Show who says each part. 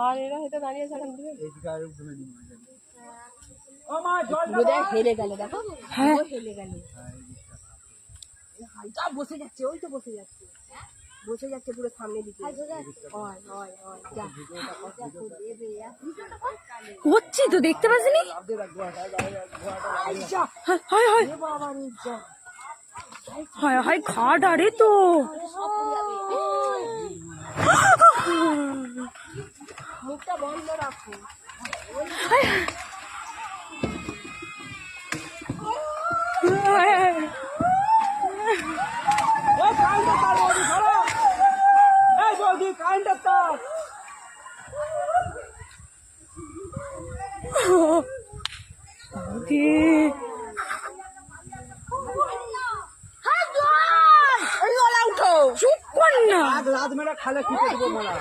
Speaker 1: আর এরা হয়তো দাঁড়িয়ে আছে এখান থেকে। হেলে গেল, দেখো হেলে গেল, হালকা বসে যাচ্ছে, ওই তো বসে যাচ্ছে, বসে যাচ্ছে পুরো সামনে দিকে।
Speaker 2: হচ্ছি তো দেখতে পাচ্ছিনি। হায় হায় ঘাট আরে তো
Speaker 1: মুখটা বন্ধ রাখো।
Speaker 2: চুপ কর না।
Speaker 3: রাত মেরা খালে কি করবো মারা।